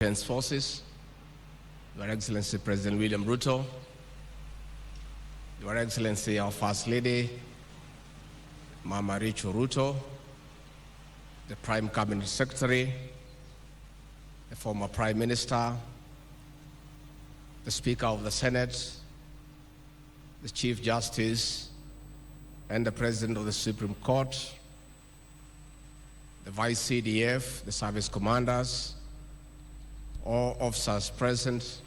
Defense Forces, Your Excellency President William Ruto, Your Excellency our First Lady, Mama Rachel Ruto, the Prime Cabinet Secretary, the former Prime Minister, the Speaker of the Senate, the Chief Justice, and the President of the Supreme Court, the Vice CDF, the service commanders, all officers present,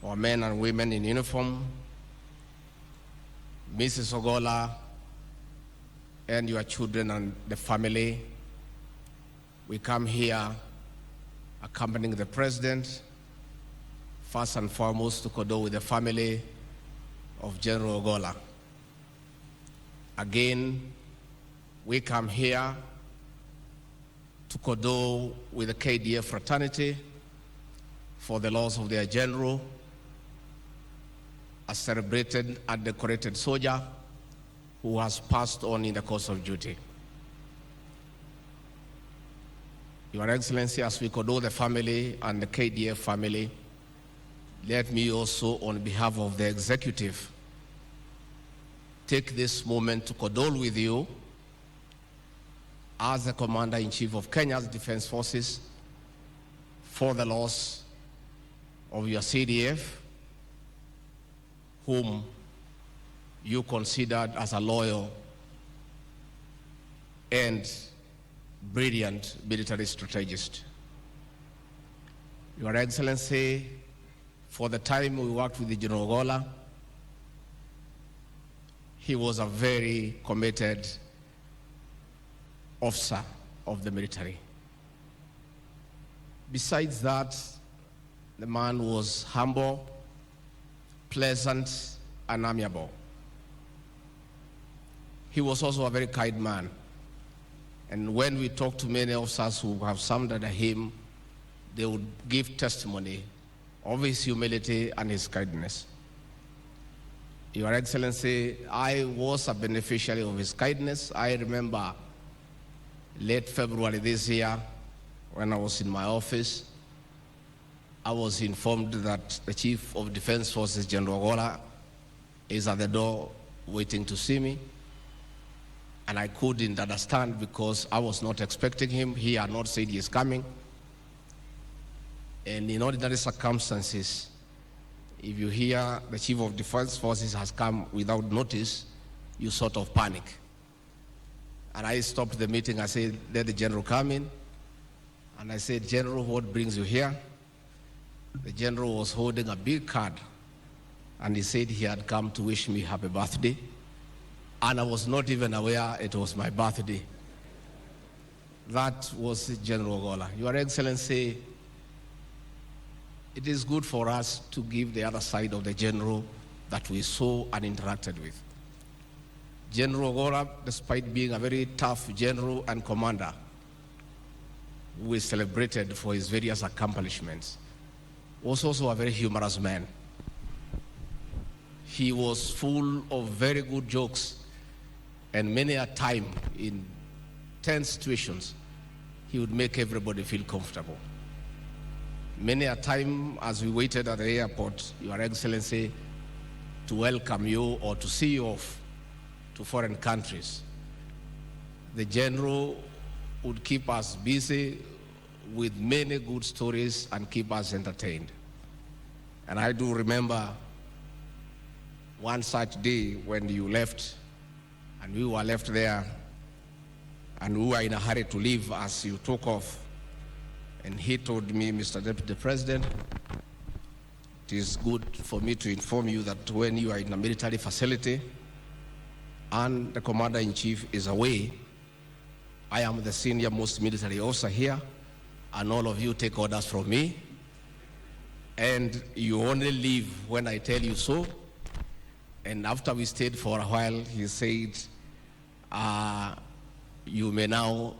our men and women in uniform, Mrs. Ogolla, and your children and the family. We come here accompanying the President, first and foremost to condole with the family of General Ogolla. Again, we come here to condole with the KDF fraternity for the loss of their general, a celebrated and decorated soldier who has passed on in the course of duty. Your Excellency, as we condole the family and the KDF family, let me also, on behalf of the executive, take this moment to condole with you as the Commander-in-Chief of Kenya's Defense Forces for the loss of your CDF, whom you considered as a loyal and brilliant military strategist. Your Excellency, for the time we worked with General Ogolla, he was a very committed officer of the military. Besides that, the man was humble, pleasant, and amiable. He was also a very kind man. And when we talk to many officers who have served under him, they would give testimony of his humility and his kindness. Your Excellency, I was a beneficiary of his kindness. I remember late February this year, when I was in my office, I was informed that the Chief of Defense Forces, General Ogolla, is at the door waiting to see me. And I couldn't understand because I was not expecting him. He had not said he is coming. And in ordinary circumstances, if you hear the Chief of Defense Forces has come without notice, you sort of panic. And I stopped the meeting. I said, let the General come in. And I said, General, what brings you here? The General was holding a big card, and he said he had come to wish me happy birthday. And I was not even aware it was my birthday. That was General Ogolla. Your Excellency, it is good for us to give the other side of the General that we saw and interacted with. General Ogolla, despite being a very tough general and commander, who is celebrated for his various accomplishments, was also a very humorous man. He was full of very good jokes, and many a time in tense situations, he would make everybody feel comfortable. Many a time as we waited at the airport, Your Excellency, to welcome you or to see you off to foreign countries, the General would keep us busy with many good stories and keep us entertained. And I do remember one such day when you left, and we were left there, and we were in a hurry to leave as you took off. And he told me, Mr. Deputy President, it is good for me to inform you that when you are in a military facility and the Commander-in-Chief is away, I am the senior most military officer here, and all of you take orders from me, and you only leave when I tell you so. And after we stayed for a while, he said, you may now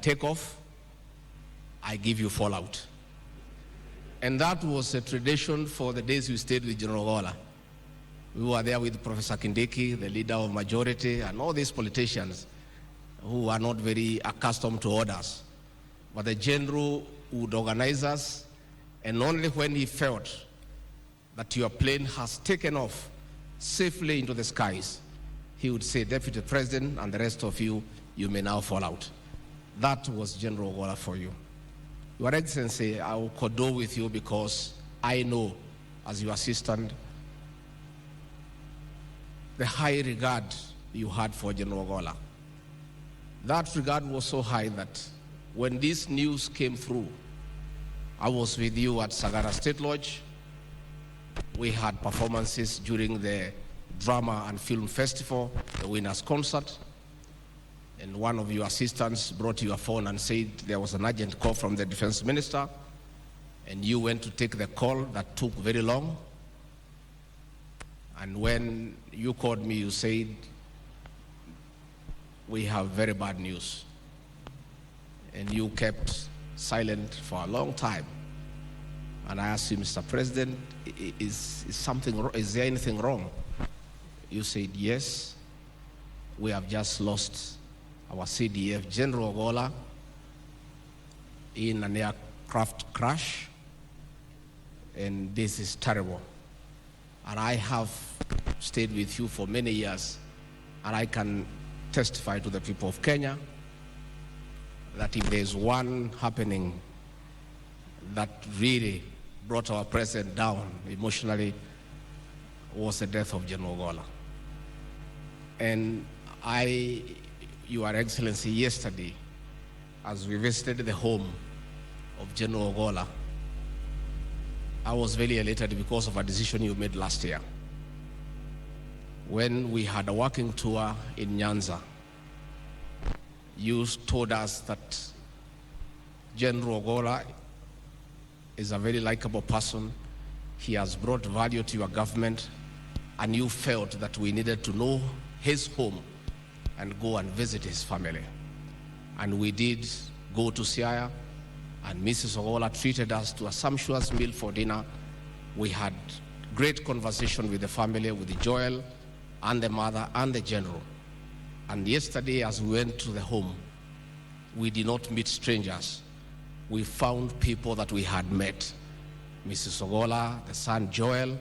take off. I give you fallout. And that was a tradition for the days we stayed with General Ogolla. We were there with Professor Kindiki, the leader of majority, and all these politicians who are not very accustomed to orders. But the General would organize us And only when he felt that your plane has taken off safely into the skies, he would say, Deputy President and the rest of you, you may now fall out. That was General Ogolla for you. Your Excellency, I will condole with you because I know, as your assistant, the high regard you had for General Ogolla. That regard was so high that when this news came through, I was with you at Sagara State Lodge. We had performances during the Drama and Film Festival, the Winners Concert, and one of your assistants brought you a phone and said there was an urgent call from the Defense Minister, and you went to take the call that took very long. And when you called me, you said, we have very bad news. And you kept silent for a long time. And I asked you, Mr. President, is there anything wrong? You said, yes, we have just lost our CDF General Ogolla in an aircraft crash, and this is terrible. And I have stayed with you for many years, and I can testify to the people of Kenya that if there's one happening that really brought our president down emotionally, was the death of General Ogolla. And Your Excellency, yesterday, as we visited the home of General Ogolla, I was very elated because of a decision you made last year. When we had a working tour in Nyanza, you told us that General Ogolla is a very likable person. He has brought value to your government, and you felt that we needed to know his home and go and visit his family. And we did go to Siaya, and Mrs. Ogolla treated us to a sumptuous meal for dinner. We had great conversation with the family, with Joel and the mother and the general. And yesterday, as we went to the home, we did not meet strangers. We found people that we had met. Mrs. Ogolla, the son Joel,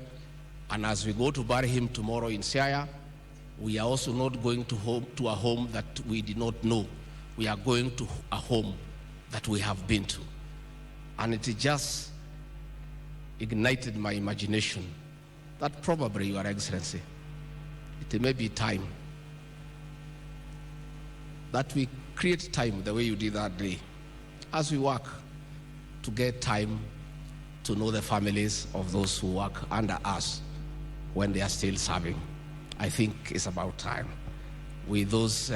and as we go to bury him tomorrow in Siaya, we are also not going to a home that we did not know. We are going to a home that we have been to. And it just ignited my imagination that probably, Your Excellency, it may be time that we create time the way you did that day, as we work to get time to know the families of those who work under us when they are still serving. I think it's about time. With those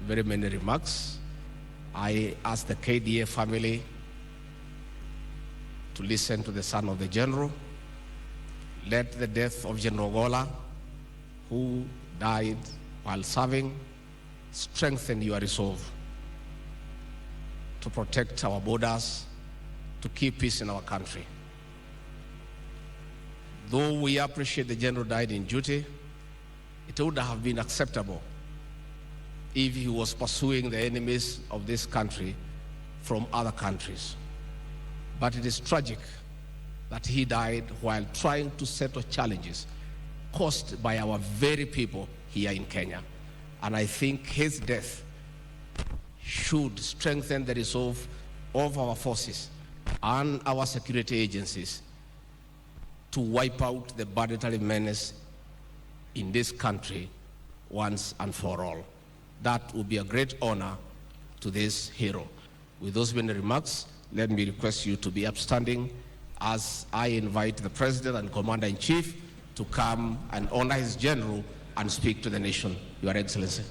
very many remarks, I ask the KDA family to listen to the son of the general. Let the death of General Ogolla, who died while serving, strengthen your resolve to protect our borders, to keep peace in our country. Though we appreciate the general died in duty, it would have been acceptable if he was pursuing the enemies of this country from other countries. But it is tragic that he died while trying to settle challenges caused by our very people here in Kenya. And I think his death should strengthen the resolve of our forces and our security agencies to wipe out the banditry menace in this country once and for all. That would be a great honor to this hero. With those many remarks, let me request you to be upstanding as I invite the President and Commander-in-Chief to come and honor his general and speak to the nation. Your Excellency.